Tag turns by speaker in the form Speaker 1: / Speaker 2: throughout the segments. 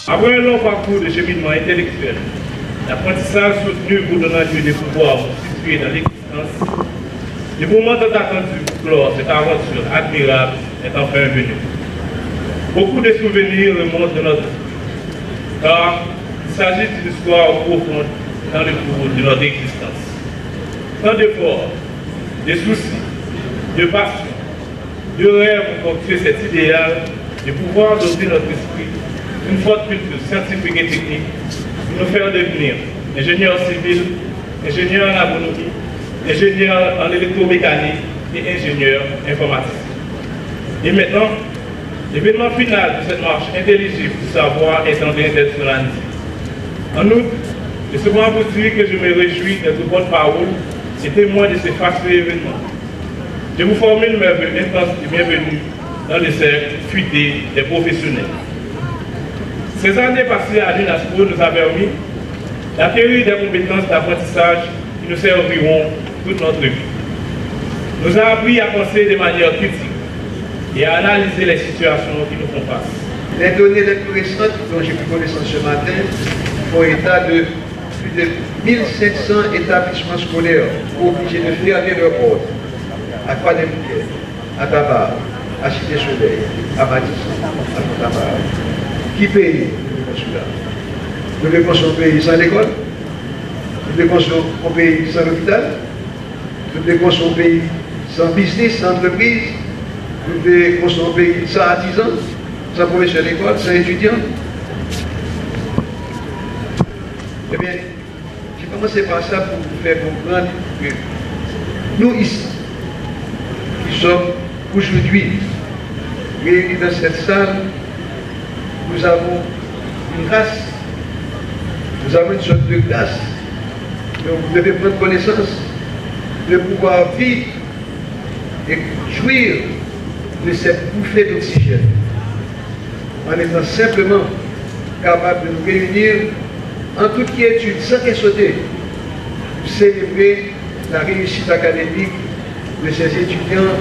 Speaker 1: Après un long parcours de cheminement intellectuel, l'apprentissage soutenu pour donner lieu des pouvoirs situés dans l'existence, le moment tant attendu pour clore cette aventure admirable est enfin venu. Beaucoup de souvenirs remontent de notre vie, car il s'agit d'une histoire profonde dans le cours de notre existence. Tant d'efforts, de soucis, de passion, de rêves pour créer cet idéal de pouvoir doter notre esprit d'une forte culture scientifique et technique pour nous faire devenir ingénieurs civils, ingénieurs en agronomie, ingénieurs en électromécanique et ingénieurs informatiques. Et maintenant, l'événement final de cette marche intelligible du savoir est en train d'être solennité. En outre, je suis souvent vous dire que je me réjouis d'être porte-parole et témoin de ces fastueux événements. Je vous formule mes vœux intenses et bienvenue dans le cercle fuité des professionnels. Ces années passées à l'UNASCO nous a permis d'acquérir des compétences d'apprentissage qui nous serviront toute notre vie. Nous a appris à penser de manière critique et à analyser les situations qui nous font face.
Speaker 2: Les données les plus récentes dont j'ai pris connaissance ce matin font état de plus de 1500 établissements scolaires obligés de fermer leurs portes à Croix-des-Bouquets, à Tabar, à Cité-Soleil, à Matisson, à Montabar. Qui paye cela? Nous devons un pays sans l'école, nous devons un pays sans l'hôpital, nous devons un pays sans business, sans entreprise, nous devons un pays sans artisans, sans professeur d'école, sans étudiants. Eh bien, j'ai commencé par ça pour vous faire comprendre que nous ici, qui sommes aujourd'hui réunis dans cette salle, nous avons une grâce, nous avons une sorte de grâce dont vous devez prendre connaissance, de pouvoir vivre et jouir de cette bouffée d'oxygène, en étant simplement capable de nous réunir en toute quiétude, sans qu'elle saute, pour célébrer la réussite académique de ces étudiants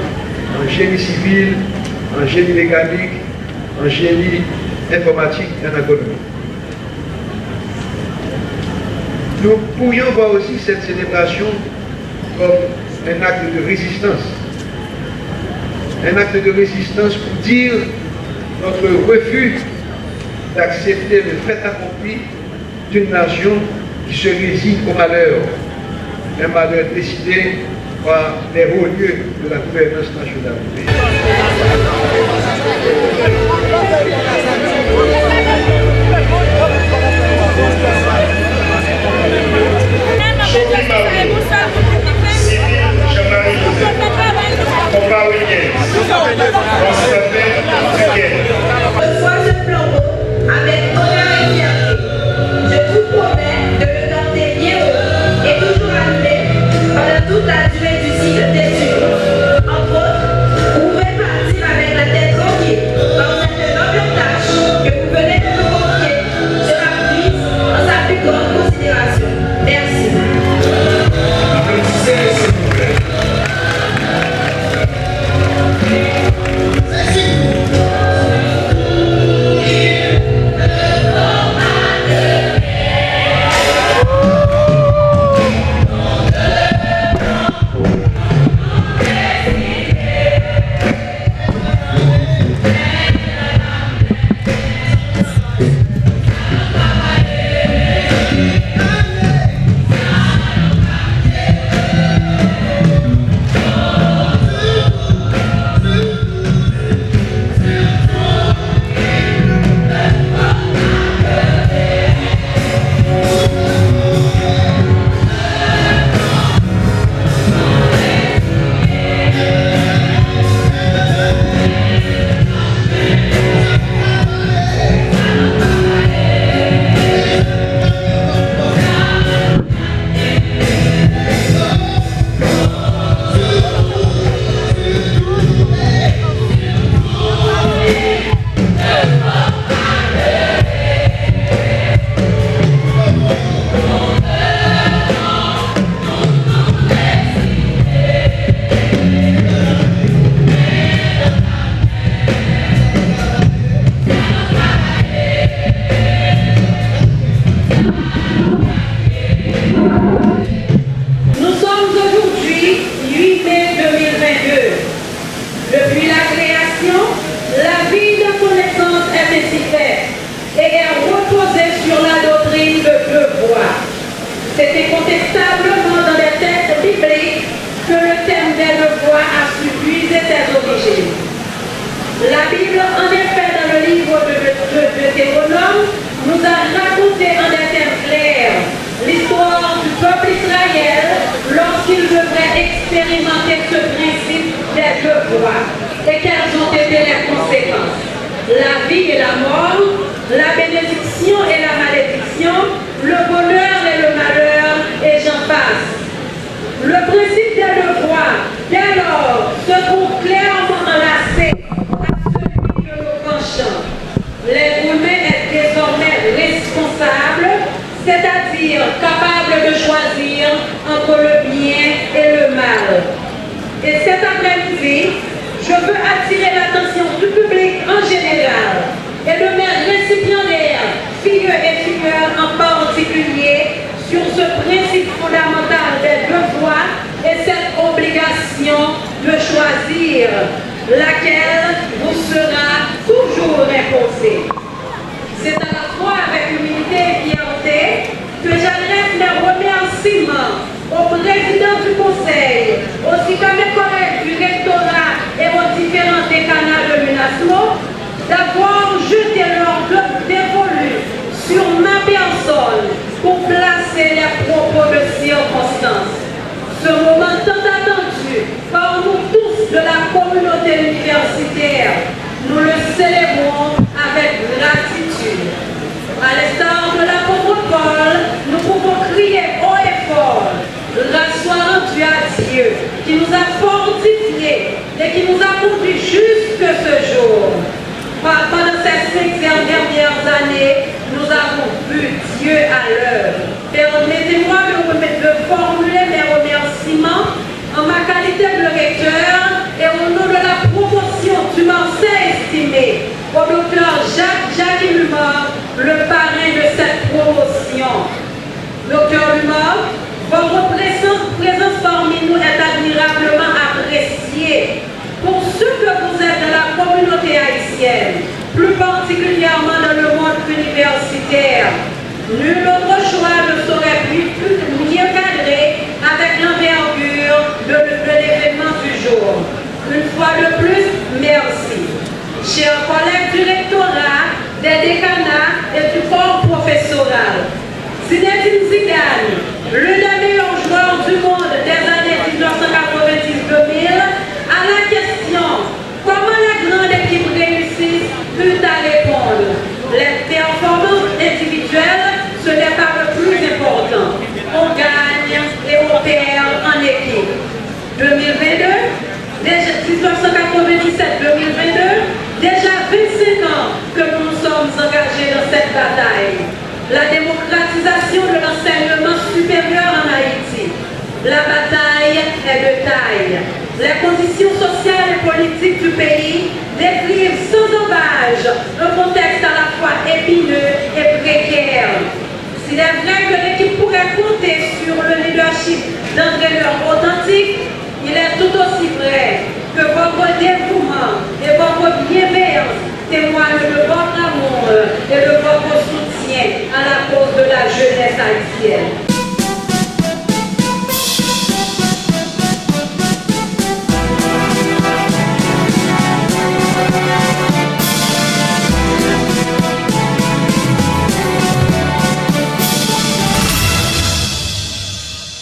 Speaker 2: en génie civil, en génie mécanique, en génie informatique et en agronomie. Nous pourrions voir aussi cette célébration comme un acte de résistance. Un acte de résistance pour dire notre refus d'accepter le fait accompli d'une nation qui se résigne au malheur. Un malheur décidé par les hauts lieux de la gouvernance nationale.
Speaker 3: Avec honneur et fierté, je vous promets de le garder bien haut et toujours allumé pendant toute la durée du cycle d'études. Entre autres, vous pouvez partir avec la tête tranquille par cette noble tâche que vous venez de nous confier sera prise en sa plus grande considération. Merci.
Speaker 4: expérimenté ce principe des devoirs et quelles ont été les conséquences. La vie et la mort, la bénédiction et la malédiction, le bonheur et le malheur, et j'en passe. Le principe des devoirs, dès lors, se trouve clairement enlacé à celui de nos penchants. L'être humain est désormais responsable, c'est-à-dire capable de choisir entre le bien et le mal. Et cet après-midi, je veux attirer l'attention du public en général et de mes récipiendaires, filles et figures en particulier, sur ce principe fondamental des devoirs et cette obligation de choisir, laquelle vous sera toujours imposée. C'est à la fois avec humilité et fierté que j'adresse mes remerciements au président du Conseil, aussi qu'à mes collègues du rectorat et aux différents décanats de l'UNASMO, d'avoir jeté leur dévolu sur ma personne pour placer les propos de circonstance. Ce moment tant attendu par nous tous de la communauté universitaire, nous le célébrons avec gratitude. À l'instar de l'apôtre Paul, nous pouvons crier haut et fort: grâce soit rendue à Dieu qui nous a fortifiés et qui nous a conduits jusque ce jour. Pendant ces 5 dernières années, nous avons vu Dieu à l'œuvre. Permettez-moi de formuler mes remerciements en ma qualité de recteur et au nom de la promotion du Marseille estimé, au docteur Jacques Lumor, le parrain de cette promotion. Docteur Lumor, votre présence parmi nous est admirablement appréciée. Pour ce que vous êtes de la communauté haïtienne, plus particulièrement dans le monde universitaire, nul autre choix ne saurait mieux cadrer avec l'envergure de l'événement du jour. Une fois de plus, merci. Chers collègues du rectorat, des décanats et du corps professoral, Zinedine Zidane, l'un des meilleurs joueurs du monde des années 1990-2000, à la question « Comment la grande équipe réussit ?» put à répondre « Les performances individuelles, ce n'est pas le plus important. On gagne et on perd en équipe. » 2022, déjà 1997-2022, déjà 25 ans que nous nous sommes engagés dans cette bataille. La démocratisation de l'enseignement supérieur en Haïti. La bataille est de taille. Les conditions sociales et politiques du pays décrivent sans embâche un contexte à la fois épineux et précaire. S'il est vrai que l'équipe pourrait compter sur le leadership d'entraîneurs authentiques, il est tout aussi vrai que votre dévouement et votre bienveillance témoignent de votre amour et de votre soutien à la cause de la jeunesse haïtienne.